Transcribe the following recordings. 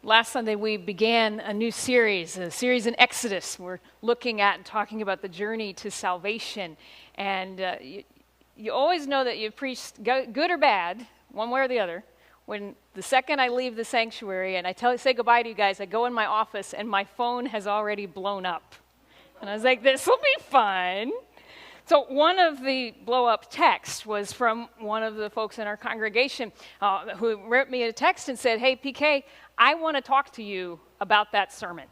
Last Sunday we began a new series, a series in Exodus. We're looking at and talking about the journey to salvation. And you always know that you've preached good or bad, one way or the other. When the second I leave the sanctuary and I say goodbye to you guys, I go in my office and my phone has already blown up. And I was like, this will be fun. So one of the blow-up texts was from one of the folks in our congregation who wrote me a text and said, hey, PK, I want to talk to you about that sermon.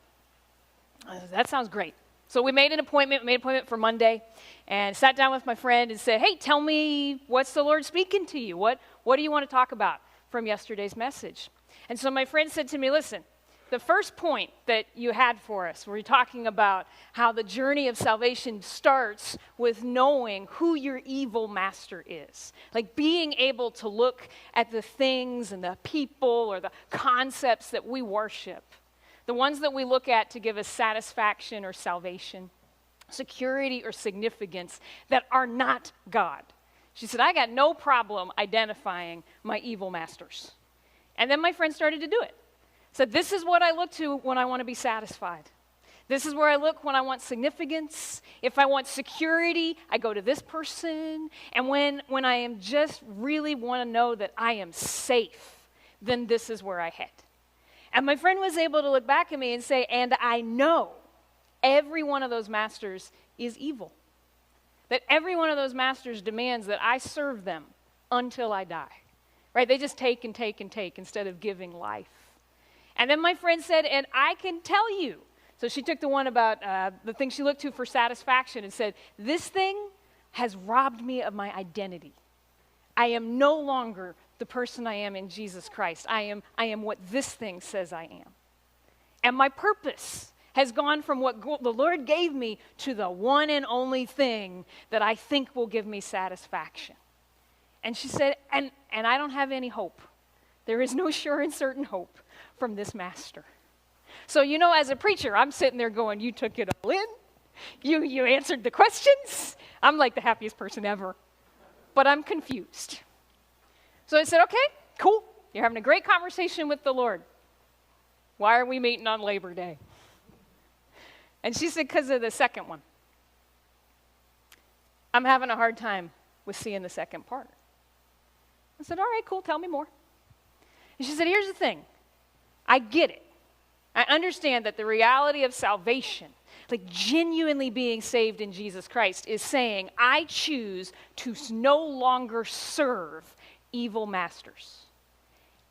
I said, that sounds great. So we made an appointment for Monday, and sat down with my friend and said, hey, tell me, what's the Lord speaking to you? What do you want to talk about from yesterday's message? And so my friend said to me, listen, the first point that you had for us, where you're talking about how the journey of salvation starts with knowing who your evil master is. Like being able to look at the things and the people or the concepts that we worship, the ones that we look at to give us satisfaction or salvation, security or significance that are not God. She said, I got no problem identifying my evil masters. And then my friend started to do it. So this is what I look to when I want to be satisfied. This is where I look when I want significance. If I want security, I go to this person. And when I am just really want to know that I am safe, then this is where I head. And my friend was able to look back at me and say, and I know every one of those masters is evil. That every one of those masters demands that I serve them until I die. Right? They just take and take and take instead of giving life. And then my friend said, and I can tell you. So she took the one about the thing she looked to for satisfaction and said, this thing has robbed me of my identity. I am no longer the person I am in Jesus Christ. I am what this thing says I am. And my purpose has gone from what the Lord gave me to the one and only thing that I think will give me satisfaction. And she said, and I don't have any hope. There is no sure and certain hope from this master. So, as a preacher, I'm sitting there going, you took it all in. You answered the questions. I'm like the happiest person ever. But I'm confused. So I said, okay, cool. You're having a great conversation with the Lord. Why are we meeting on Labor Day? And she said, because of the second one. I'm having a hard time with seeing the second part. I said, all right, cool, tell me more. And she said, here's the thing. I get it. I understand that the reality of salvation, like genuinely being saved in Jesus Christ, is saying, I choose to no longer serve evil masters.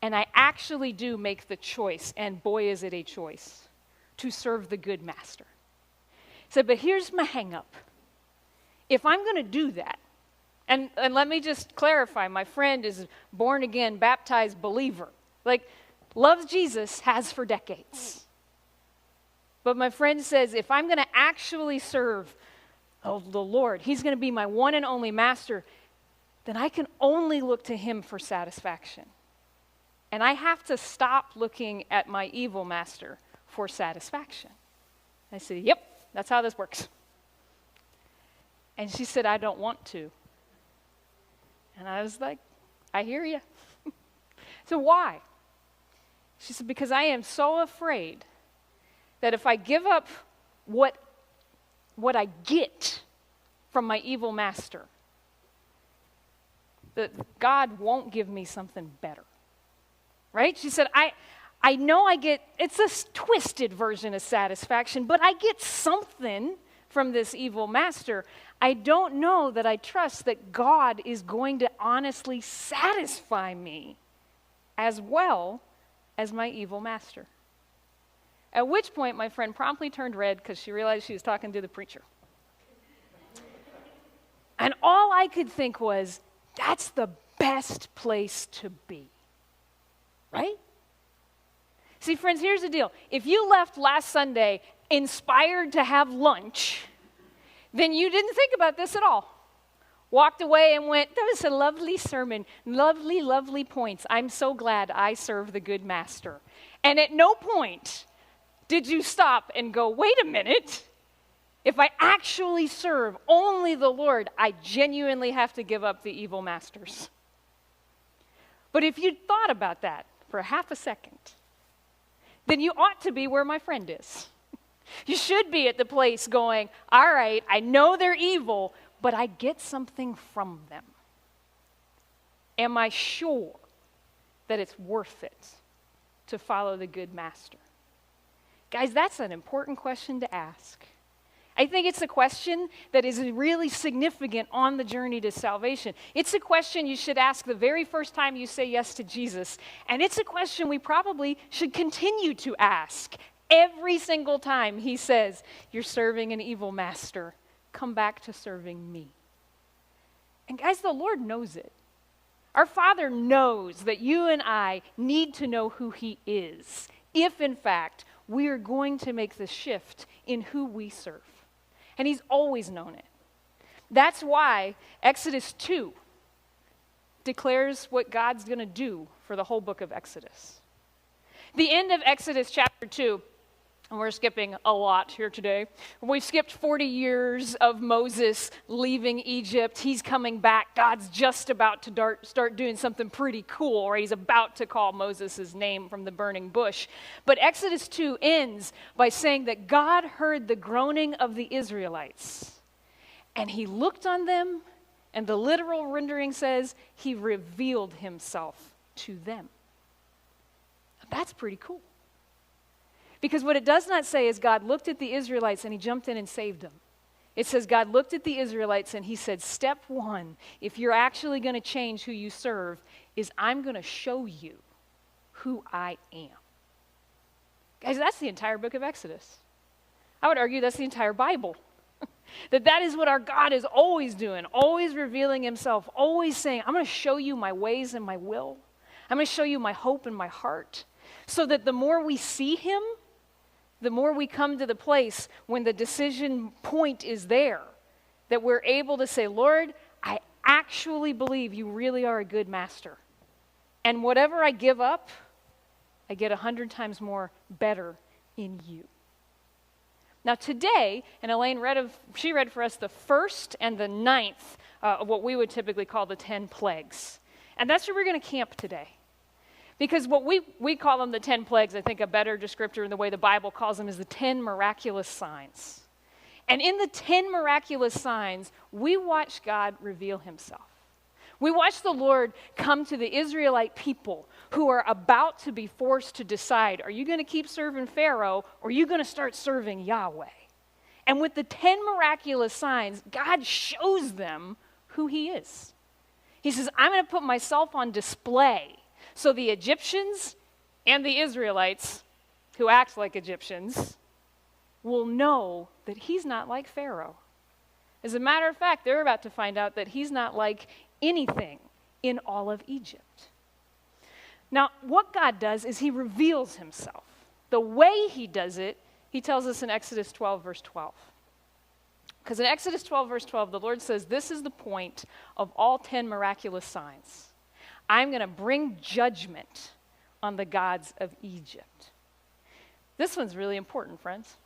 And I actually do make the choice, and boy is it a choice, to serve the good master. I said, but here's my hang up. If I'm going to do that, and let me just clarify, my friend is born again, baptized believer. Like, loves Jesus, has for decades. But my friend says, if I'm going to actually serve the Lord, he's going to be my one and only master, then I can only look to him for satisfaction. And I have to stop looking at my evil master for satisfaction. I said, yep, that's how this works. And she said, I don't want to. And I was like, I hear you. So why? She said, because I am so afraid that if I give up what I get from my evil master, that God won't give me something better. Right? She said, I know I get, it's a twisted version of satisfaction, but I get something from this evil master. I don't know that I trust that God is going to honestly satisfy me as well as my evil master. At which point, my friend promptly turned red because she realized she was talking to the preacher. And all I could think was, that's the best place to be. Right? See, friends, here's the deal. If you left last Sunday inspired to have lunch, then you didn't think about this at all. Walked away and went, that was a lovely sermon, lovely, lovely points. I'm so glad I serve the good master. And at no point did you stop and go, wait a minute. If I actually serve only the Lord, I genuinely have to give up the evil masters. But if you thought about that for half a second, then you ought to be where my friend is. You should be at the place going, all right, I know they're evil, but I get something from them. Am I sure that it's worth it to follow the good master? Guys, that's an important question to ask. I think it's a question that is really significant on the journey to salvation. It's a question you should ask the very first time you say yes to Jesus. And it's a question we probably should continue to ask every single time he says, you're serving an evil master. Come back to serving me. And guys, the Lord knows it. Our Father knows that you and I need to know who he is, if in fact we are going to make the shift in who we serve. And he's always known it. That's why Exodus 2 declares what God's going to do for the whole book of Exodus. The end of Exodus chapter 2, and we're skipping a lot here today. We've skipped 40 years of Moses leaving Egypt. He's coming back. God's just about to start doing something pretty cool, or he's about to call Moses' name from the burning bush. But Exodus 2 ends by saying that God heard the groaning of the Israelites, and he looked on them, and the literal rendering says he revealed himself to them. That's pretty cool. Because what it does not say is God looked at the Israelites and he jumped in and saved them. It says God looked at the Israelites and he said, step one, if you're actually going to change who you serve, is I'm going to show you who I am. Guys, that's the entire book of Exodus. I would argue that's the entire Bible. that is what our God is always doing, always revealing himself, always saying, I'm going to show you my ways and my will. I'm going to show you my hope and my heart. So that the more we see him, the more we come to the place when the decision point is there, that we're able to say, Lord, I actually believe you really are a good master. And whatever I give up, I get 100 times more better in you. Now today, and Elaine she read for us the first and the ninth of what we would typically call the 10 plagues. And that's where we're going to camp today. Because what we call them the 10 plagues, I think a better descriptor in the way the Bible calls them is the 10 miraculous signs. And in the 10 miraculous signs, we watch God reveal himself. We watch the Lord come to the Israelite people who are about to be forced to decide, are you going to keep serving Pharaoh or are you going to start serving Yahweh? And with the 10 miraculous signs, God shows them who he is. He says, I'm going to put myself on display. So the Egyptians and the Israelites, who act like Egyptians, will know that he's not like Pharaoh. As a matter of fact, they're about to find out that he's not like anything in all of Egypt. Now, what God does is he reveals himself. The way he does it, he tells us in Exodus 12, verse 12. Because in Exodus 12, verse 12, the Lord says, this is the point of all 10 miraculous signs. I'm going to bring judgment on the gods of Egypt. This one's really important, friends.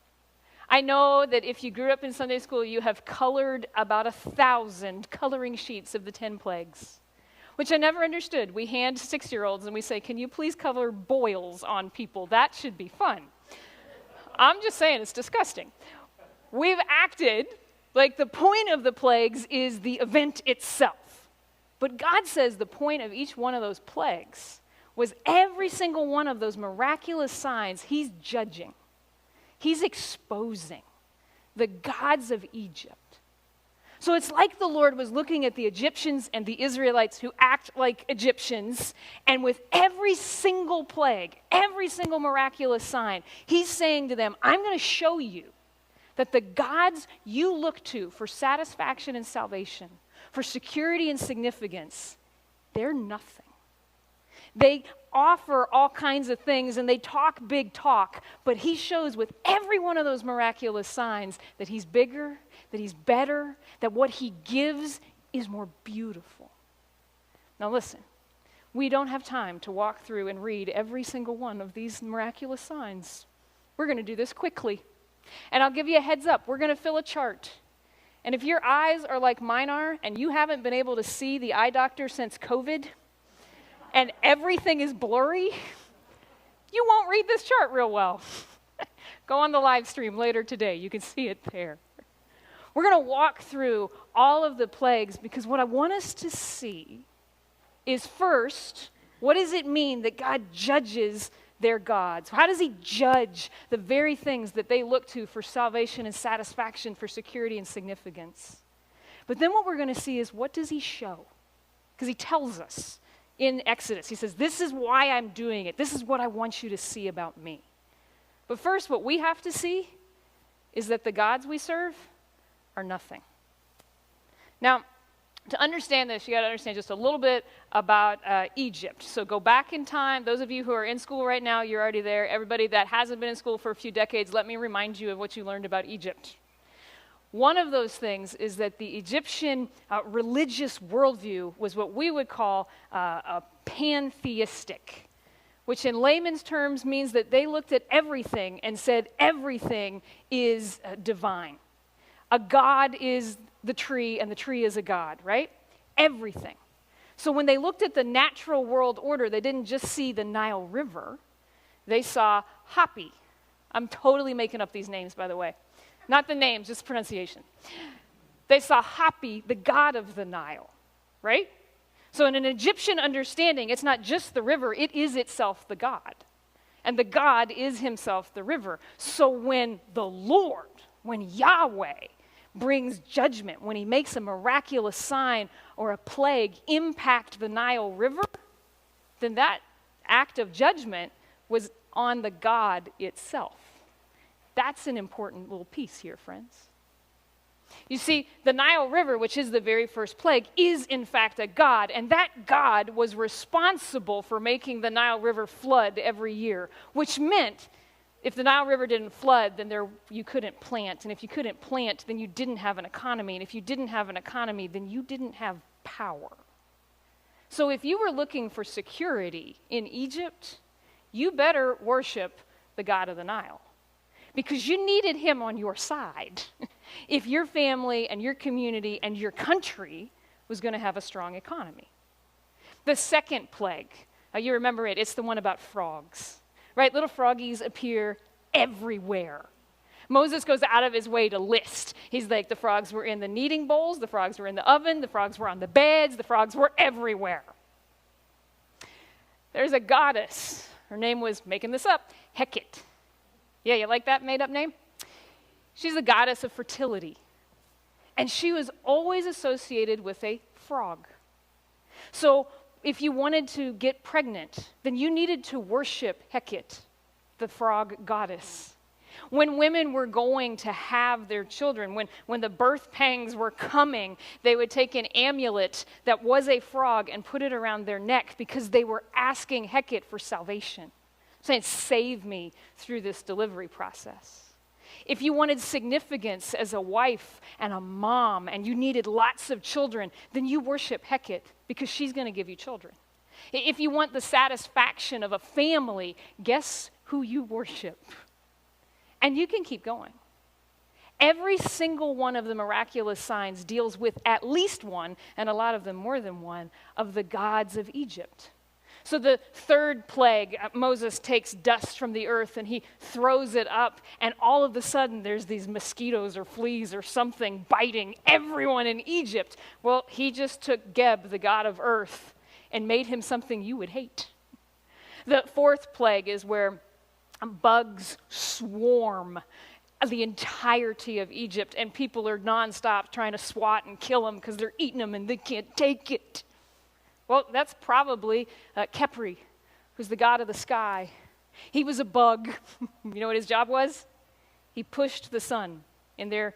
I know that if you grew up in Sunday school, you have colored about 1,000 coloring sheets of the 10 plagues, which I never understood. We hand 6-year-olds and we say, can you please color boils on people? That should be fun. I'm just saying it's disgusting. We've acted like the point of the plagues is the event itself. But God says the point of each one of those plagues was every single one of those miraculous signs he's judging. He's exposing the gods of Egypt. So it's like the Lord was looking at the Egyptians and the Israelites who act like Egyptians, and with every single plague, every single miraculous sign, he's saying to them, I'm going to show you that the gods you look to for satisfaction and salvation, for security and significance, they're nothing. They offer all kinds of things and they talk big talk, but he shows with every one of those miraculous signs that he's bigger, that he's better, that what he gives is more beautiful. Now listen, we don't have time to walk through and read every single one of these miraculous signs. We're going to do this quickly. And I'll give you a heads up, we're going to fill a chart. And if your eyes are like mine are, and you haven't been able to see the eye doctor since COVID, and everything is blurry, you won't read this chart real well. Go on the live stream later today. You can see it there. We're going to walk through all of the plagues because what I want us to see is first, what does it mean that God judges their gods? How does he judge the very things that they look to for salvation and satisfaction, for security and significance? But then what we're going to see is, what does he show? Because he tells us in Exodus. He says, this is why I'm doing it. This is what I want you to see about me. But first, what we have to see is that the gods we serve are nothing. Now, to understand this, you got to understand just a little bit about Egypt. So go back in time. Those of you who are in school right now, you're already there. Everybody that hasn't been in school for a few decades, let me remind you of what you learned about Egypt. One of those things is that the Egyptian religious worldview was what we would call a pantheistic, which in layman's terms means that they looked at everything and said everything is divine. A god is the tree, and the tree is a god, right? Everything. So when they looked at the natural world order, they didn't just see the Nile River. They saw Hapi. I'm totally making up these names, by the way. Not the names, just pronunciation. They saw Hapi, the god of the Nile, right? So in an Egyptian understanding, it's not just the river, it is itself the god. And the god is himself the river. So when the Lord, when Yahweh brings judgment, when he makes a miraculous sign or a plague impact the Nile River, then that act of judgment was on the God itself. That's an important little piece here, friends. You see, the Nile River, which is the very first plague, is in fact a god, and that god was responsible for making the Nile River flood every year, which meant if the Nile River didn't flood, then you couldn't plant. And if you couldn't plant, then you didn't have an economy. And if you didn't have an economy, then you didn't have power. So if you were looking for security in Egypt, you better worship the god of the Nile, because you needed him on your side if your family and your community and your country was going to have a strong economy. The second plague, you remember it, it's the one about frogs. Right, little froggies appear everywhere. Moses goes out of his way to list. He's like, the frogs were in the kneading bowls, the frogs were in the oven, the frogs were on the beds, the frogs were everywhere. There's a goddess. Her name was, making this up, Hecate. Yeah, you like that made-up name? She's a goddess of fertility. And she was always associated with a frog. So if you wanted to get pregnant, then you needed to worship Hecate, the frog goddess. When women were going to have their children, when the birth pangs were coming, they would take an amulet that was a frog and put it around their neck because they were asking Hecate for salvation, saying, save me through this delivery process. If you wanted significance as a wife and a mom and you needed lots of children, then you worship Hecate because she's going to give you children. If you want the satisfaction of a family, guess who you worship? And you can keep going. Every single one of the miraculous signs deals with at least one, and a lot of them more than one, of the gods of Egypt. So the third plague, Moses takes dust from the earth and he throws it up, and all of a sudden there's these mosquitoes or fleas or something biting everyone in Egypt. Well, he just took Geb, the god of earth, and made him something you would hate. The fourth plague is where bugs swarm the entirety of Egypt, and people are nonstop trying to swat and kill them because they're eating them and they can't take it. Well, that's probably Khepri, who's the god of the sky. He was a bug. You know what his job was? He pushed the sun in their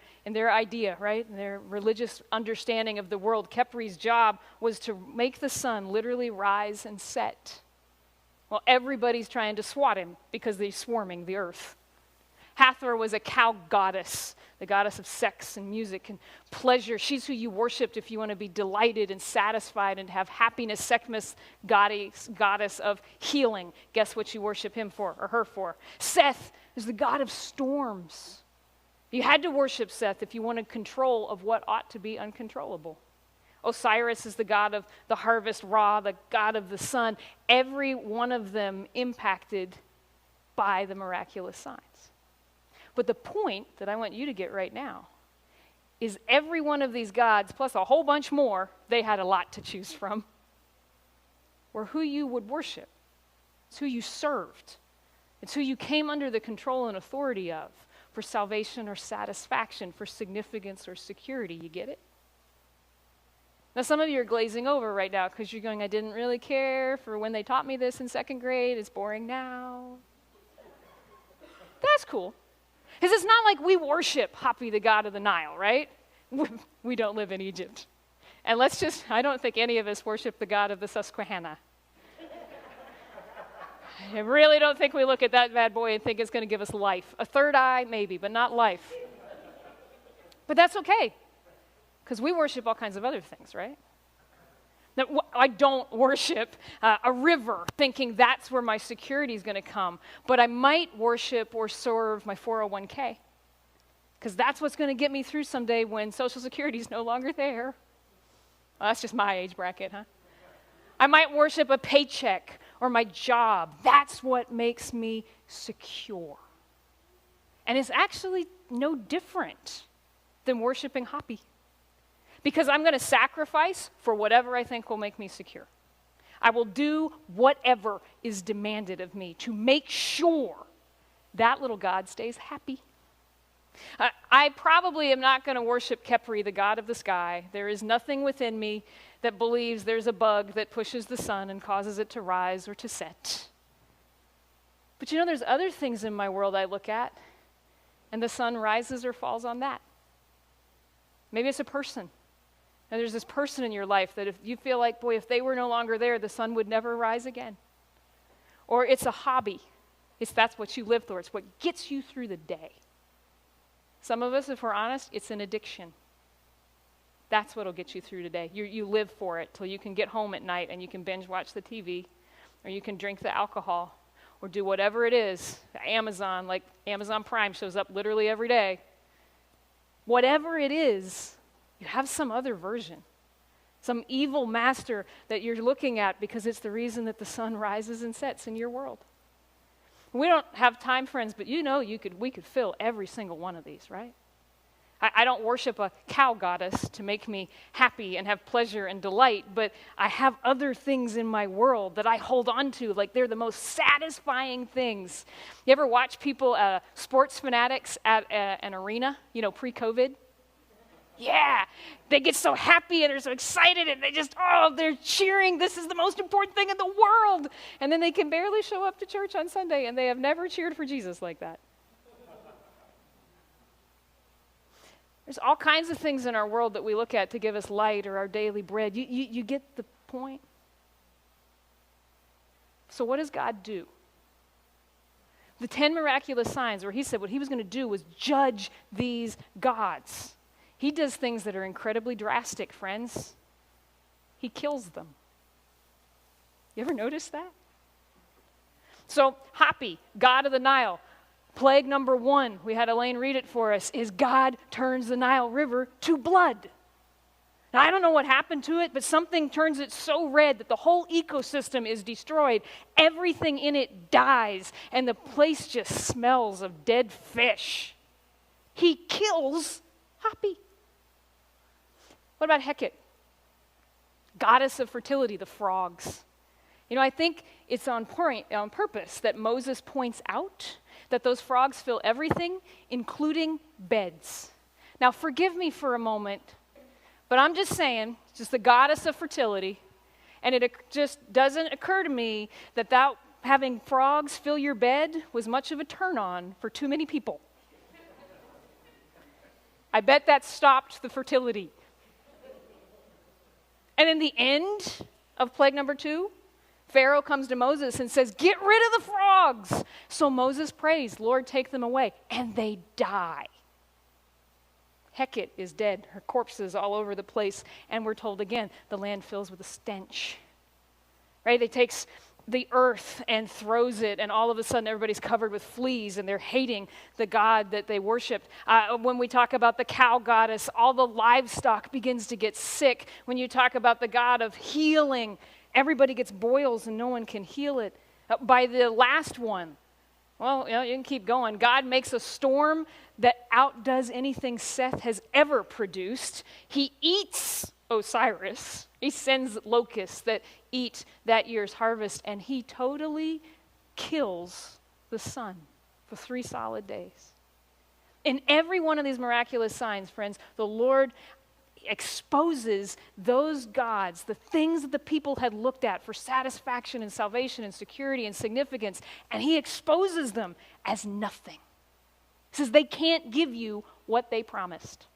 idea, right? In their religious understanding of the world. Khepri's job was to make the sun literally rise and set. Well, everybody's trying to swat him because they're swarming the earth. Hathor was a cow goddess, the goddess of sex and music and pleasure. She's who you worshipped if you want to be delighted and satisfied and have happiness. Sekhmet, goddess of healing. Guess what you worship him for or her for? Seth is the god of storms. You had to worship Seth if you wanted control of what ought to be uncontrollable. Osiris is the god of the harvest, Ra, the god of the sun. Every one of them impacted by the miraculous signs. But the point that I want you to get right now is every one of these gods, plus a whole bunch more, they had a lot to choose from, were who you would worship. It's who you served. It's who you came under the control and authority of for salvation or satisfaction, for significance or security. You get it? Now, some of you are glazing over right now because you're going, I didn't really care for when they taught me this in second grade. It's boring now. That's cool. Because it's not like we worship Hapi, the god of the Nile, right? We don't live in Egypt. And I don't think any of us worship the god of the Susquehanna. I really don't think we look at that bad boy and think it's going to give us life. A third eye, maybe, but not life. But that's okay, because we worship all kinds of other things, right? Now, I don't worship a river thinking that's where my security is going to come, but I might worship or serve my 401k, because that's what's going to get me through someday when Social Security is no longer there. Well, that's just my age bracket, huh? I might worship a paycheck or my job. That's what makes me secure. And it's actually no different than worshiping Hapi, because I'm going to sacrifice for whatever I think will make me secure. I will do whatever is demanded of me to make sure that little God stays happy. I probably am not going to worship Khepri, the god of the sky. There is nothing within me that believes there's a bug that pushes the sun and causes it to rise or to set. But there's other things in my world I look at, and the sun rises or falls on that. Maybe it's a person. And there's this person in your life that if you feel like, boy, if they were no longer there, the sun would never rise again. Or it's a hobby. That's what you live for. It's what gets you through the day. Some of us, if we're honest, it's an addiction. That's what'll get you through today. You live for it till you can get home at night and you can binge watch the TV, or you can drink the alcohol, or do whatever it is. Amazon, like Amazon Prime shows up literally every day. Whatever it is, you have some other version, some evil master that you're looking at because it's the reason that the sun rises and sets in your world. We don't have time, friends, but we could fill every single one of these, right? I don't worship a cow goddess to make me happy and have pleasure and delight, but I have other things in my world that I hold on to, like they're the most satisfying things. You ever watch people, sports fanatics at an arena, pre-COVID? Yeah, they get so happy and they're so excited and they're cheering. This is the most important thing in the world. And then they can barely show up to church on Sunday and they have never cheered for Jesus like that. There's all kinds of things in our world that we look at to give us light or our daily bread. You get the point? So what does God do? The 10 miraculous signs, where he said what he was going to do was judge these gods. He does things that are incredibly drastic, friends. He kills them. You ever notice that? So, Hapi, god of the Nile. Plague number 1, we had Elaine read it for us, is God turns the Nile River to blood. Now, I don't know what happened to it, but something turns it so red that the whole ecosystem is destroyed. Everything in it dies, and the place just smells of dead fish. He kills Hapi. What about Hecate? Goddess of fertility, the frogs. I think it's on purpose that Moses points out that those frogs fill everything, including beds. Now, forgive me for a moment, but I'm just saying, just the goddess of fertility, and it just doesn't occur to me that having frogs fill your bed was much of a turn-on for too many people. I bet that stopped the fertility. And in the end of plague number 2, Pharaoh comes to Moses and says, get rid of the frogs. So Moses prays, Lord, take them away. And they die. Hecate is dead. Her corpse is all over the place. And we're told again, the land fills with a stench. Right? It takes the earth and throws it, and all of a sudden everybody's covered with fleas and they're hating the god that they worshiped. When we talk about the cow goddess, all the livestock begins to get sick. When you talk about the god of healing, everybody gets boils and no one can heal it. By the last one, Well, you can keep going. God makes a storm that outdoes anything Seth has ever produced. He eats Osiris. He sends locusts that eat that year's harvest, and he totally kills the sun for 3 solid days. In every one of these miraculous signs, friends, the Lord exposes those gods, the things that the people had looked at for satisfaction and salvation and security and significance, and he exposes them as nothing. He says, they can't give you what they promised.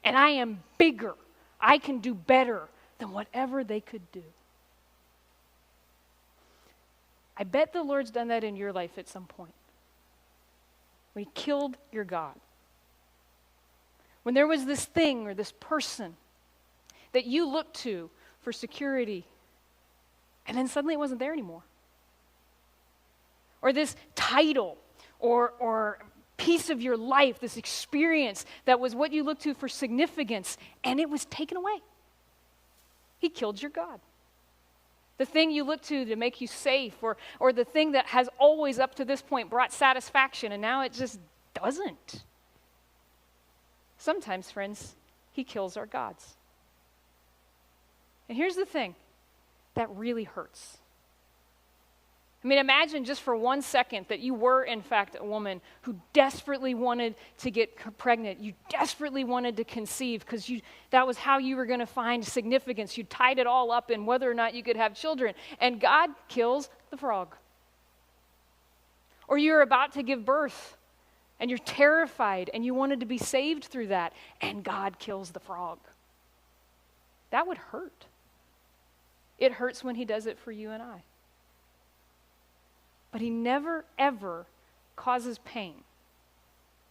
And I am bigger. I can do better than whatever they could do. I bet the Lord's done that in your life at some point. When he killed your God. When there was this thing or this person that you looked to for security, and then suddenly it wasn't there anymore. Or this title or piece of your life, this experience that was what you looked to for significance, and it was taken away. He killed your God. The thing you look to make you safe, or the thing that has always up to this point brought satisfaction, and now it just doesn't. Sometimes, friends, he kills our gods. And here's the thing that really hurts. I mean, imagine just for 1 second that you were, in fact, a woman who desperately wanted to get pregnant. You desperately wanted to conceive because that was how you were going to find significance. You tied it all up in whether or not you could have children. And God kills the frog. Or you're about to give birth and you're terrified and you wanted to be saved through that, and God kills the frog. That would hurt. It hurts when he does it for you and I. But he never, ever causes pain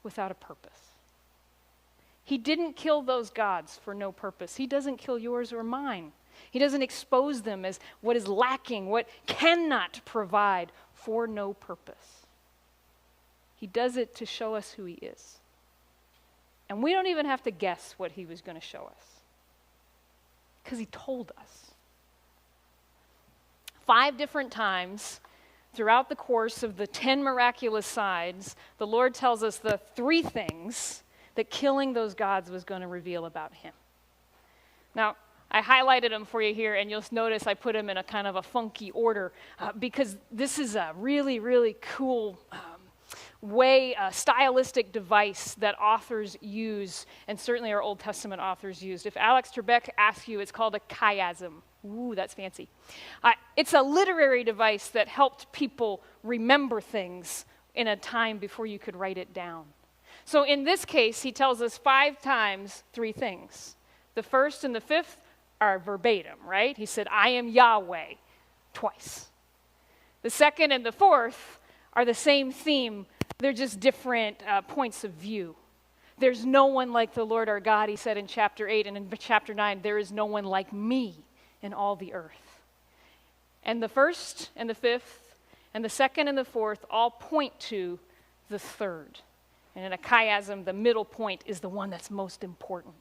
without a purpose. He didn't kill those gods for no purpose. He doesn't kill yours or mine. He doesn't expose them as what is lacking, what cannot provide for no purpose. He does it to show us who he is. And we don't even have to guess what he was going to show us, because he told us. 5 different times throughout the course of the 10 miraculous signs, the Lord tells us the 3 things that killing those gods was going to reveal about him. Now, I highlighted them for you here, and you'll notice I put them in a kind of a funky order because this is a really, really cool stylistic device that authors use, and certainly our Old Testament authors used. If Alex Trebek asks you, it's called a chiasm. Ooh, that's fancy. It's a literary device that helped people remember things in a time before you could write it down. So in this case, he tells us 5 times 3 things. The first and the 5th are verbatim, right? He said, I am Yahweh, twice. The 2nd and the 4th are the same theme. They're just different points of view. There's no one like the Lord our God, he said in chapter 8, and in chapter 9, there is no one like me in all the earth. And the 1st and the 5th and the 2nd and the 4th all point to the 3rd. And in a chiasm, the middle point is the one that's most important.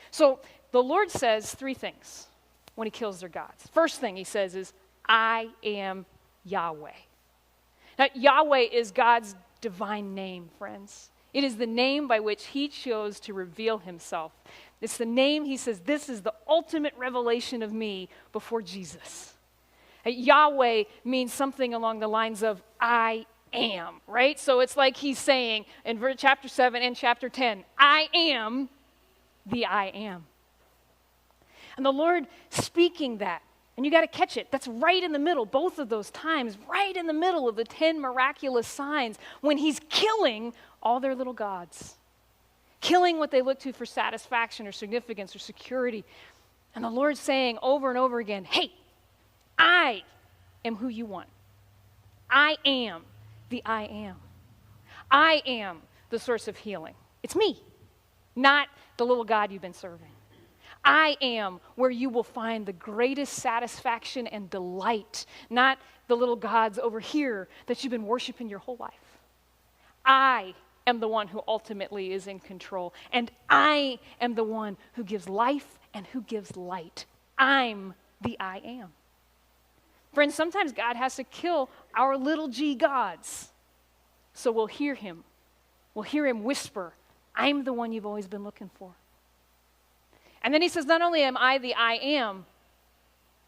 So the Lord says 3 things when he kills their gods. First thing he says is, I am Yahweh. Now, Yahweh is God's divine name, friends. It is the name by which he chose to reveal himself. It's the name, he says, this is the ultimate revelation of me before Jesus. Yahweh means something along the lines of, I am, right? So it's like he's saying in chapter 7 and chapter 10, I am the I am. And the Lord speaking that, and you got to catch it. That's right in the middle, both of those times, right in the middle of the 10 miraculous signs when he's killing all their little gods. Killing what they look to for satisfaction or significance or security. And the Lord's saying over and over again, hey, I am who you want. I am the I am. I am the source of healing. It's me, not the little God you've been serving. I am where you will find the greatest satisfaction and delight, not the little gods over here that you've been worshiping your whole life. I am the one who ultimately is in control, and I am the one who gives life and who gives light. I'm the I am. Friends, sometimes God has to kill our little g gods So we'll hear him. We'll hear him whisper, I'm the one you've always been looking for. And then he says, not only am I the I am,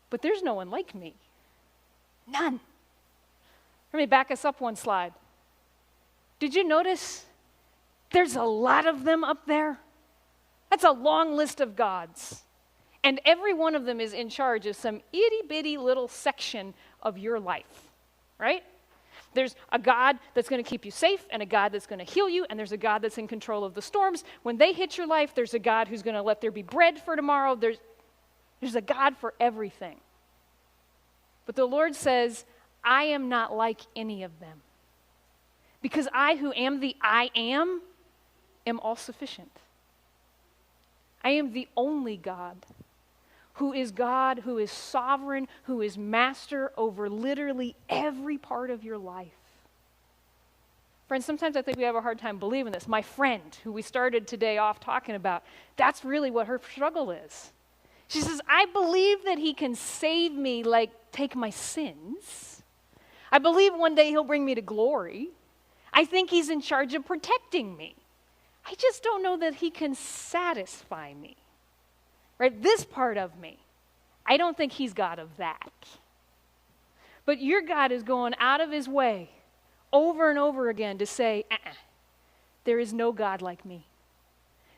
but there's no one like me. None. Let me back us up one slide. Did you notice there's a lot of them up there? That's a long list of gods. And every one of them is in charge of some itty-bitty little section of your life, right? There's a God that's going to keep you safe and a God that's going to heal you, and there's a God that's in control of the storms. When they hit your life, there's a God who's going to let there be bread for tomorrow. There's a God for everything. But the Lord says, I am not like any of them. Because I, who am the I am all sufficient. I am the only God, who is sovereign, who is master over literally every part of your life. Friends, sometimes I think we have a hard time believing this. My friend, who we started today off talking about, that's really what her struggle is. She says, I believe that he can save me, like take my sins. I believe one day he'll bring me to glory. I think he's in charge of protecting me. I just don't know that he can satisfy me. Right? This part of me. I don't think he's God of that. But your God is going out of his way over and over again to say, there is no God like me.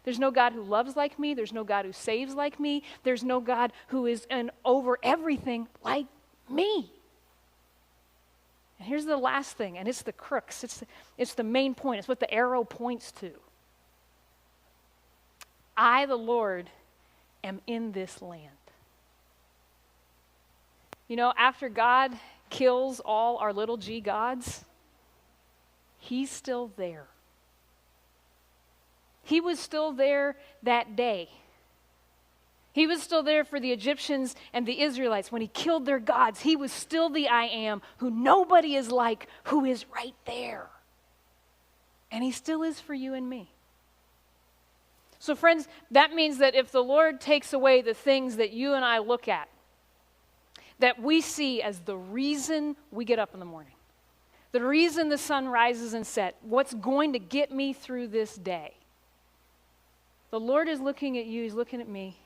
There's no God who loves like me. There's no God who saves like me. There's no God who is over everything like me. And here's the last thing, and it's the crux. It's the main point. It's what the arrow points to. I, the Lord, am in this land. You know, after God kills all our little g gods, he's still there. He was still there that day. He was still there for the Egyptians and the Israelites. When he killed their gods, he was still the I am, who nobody is like, who is right there. And he still is for you and me. So friends, that means that if the Lord takes away the things that you and I look at, that we see as the reason we get up in the morning, the reason the sun rises and sets, what's going to get me through this day. The Lord is looking at you, he's looking at me,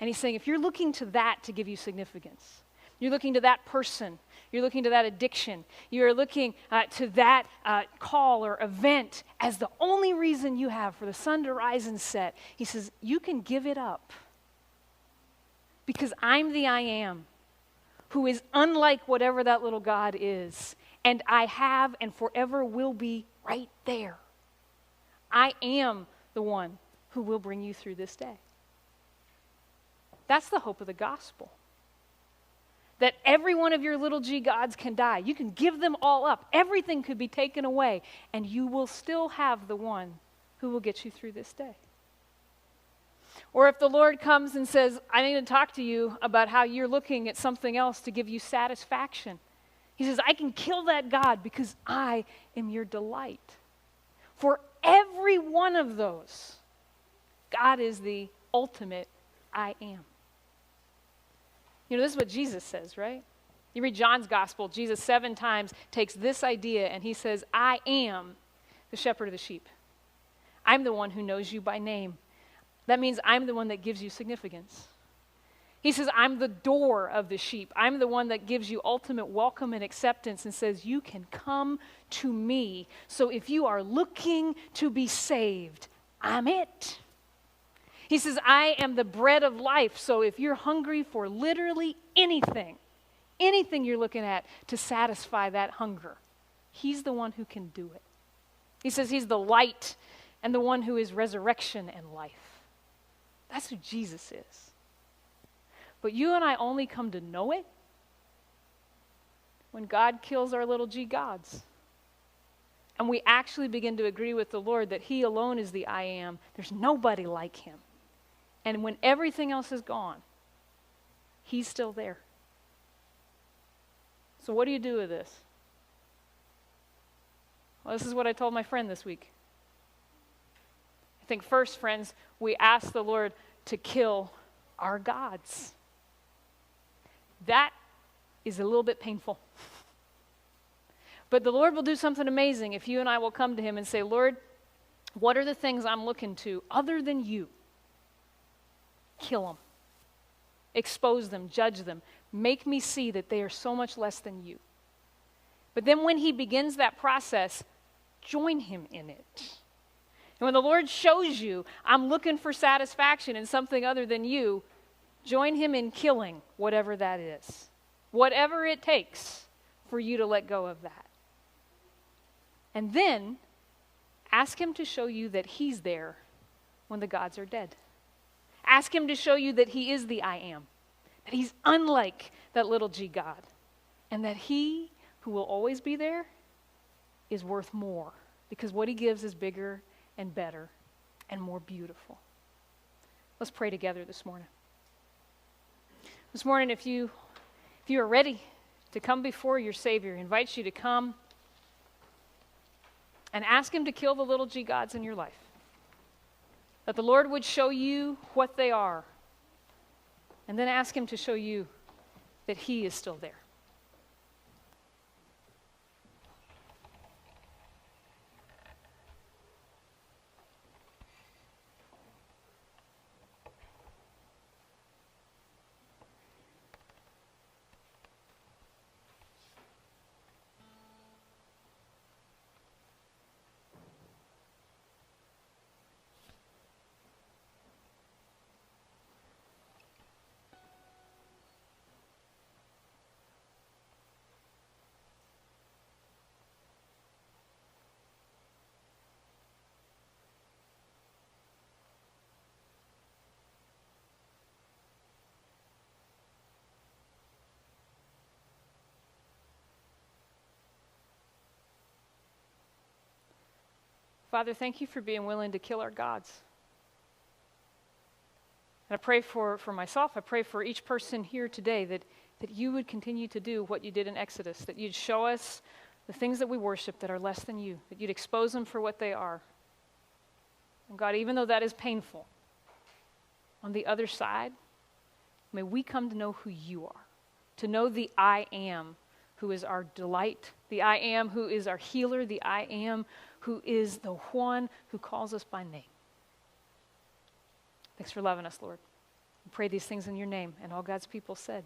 and he's saying, if you're looking to that to give you significance, you're looking to that person, you're looking to that addiction, you're looking to that call or event as the only reason you have for the sun to rise and set, he says, you can give it up. Because I'm the I am, who is unlike whatever that little God is, and I have and forever will be right there. I am the one who will bring you through this day. That's the hope of the gospel. That every one of your little g gods can die. You can give them all up. Everything could be taken away, and you will still have the one who will get you through this day. Or if the Lord comes and says, I need to talk to you about how you're looking at something else to give you satisfaction. He says, I can kill that God because I am your delight. For every one of those, God is the ultimate I am. You know, this is what Jesus says, right? You read John's gospel, Jesus 7 times takes this idea and he says, I am the shepherd of the sheep. I'm the one who knows you by name. That means I'm the one that gives you significance. He says, I'm the door of the sheep. I'm the one that gives you ultimate welcome and acceptance and says, you can come to me. So if you are looking to be saved, I'm it. He says, I am the bread of life. So if you're hungry for literally anything you're looking at to satisfy that hunger, he's the one who can do it. He says he's the light and the one who is resurrection and life. That's who Jesus is. But you and I only come to know it when God kills our little g gods. And we actually begin to agree with the Lord that he alone is the I am. There's nobody like him. And when everything else is gone, he's still there. So what do you do with this? Well, this is what I told my friend this week. I think first, friends, we ask the Lord to kill our gods. That is a little bit painful. But the Lord will do something amazing if you and I will come to him and say, Lord, what are the things I'm looking to other than you? Kill them. Expose them. Judge them. Make me see that they are so much less than you. But then when he begins that process, join him in it. And when the Lord shows you, I'm looking for satisfaction in something other than you, join him in killing whatever that is. Whatever it takes for you to let go of that. And then ask him to show you that he's there when the gods are dead. Ask him to show you that he is the I am. That he's unlike that little g God. And that he who will always be there is worth more. Because what he gives is bigger and better and more beautiful. Let's pray together this morning. This morning, if you are ready to come before your Savior, he invites you to come and ask him to kill the little g gods in your life. That the Lord would show you what they are. And then ask him to show you that he is still there. Father, thank you for being willing to kill our gods. And I pray for myself, I pray for each person here today that you would continue to do what you did in Exodus, that you'd show us the things that we worship that are less than you, that you'd expose them for what they are. And God, even though that is painful, on the other side, may we come to know who you are, to know the I am who is our delight, the I am who is our healer, the I am who is the one who calls us by name. Thanks for loving us, Lord. We pray these things in your name, and all God's people said.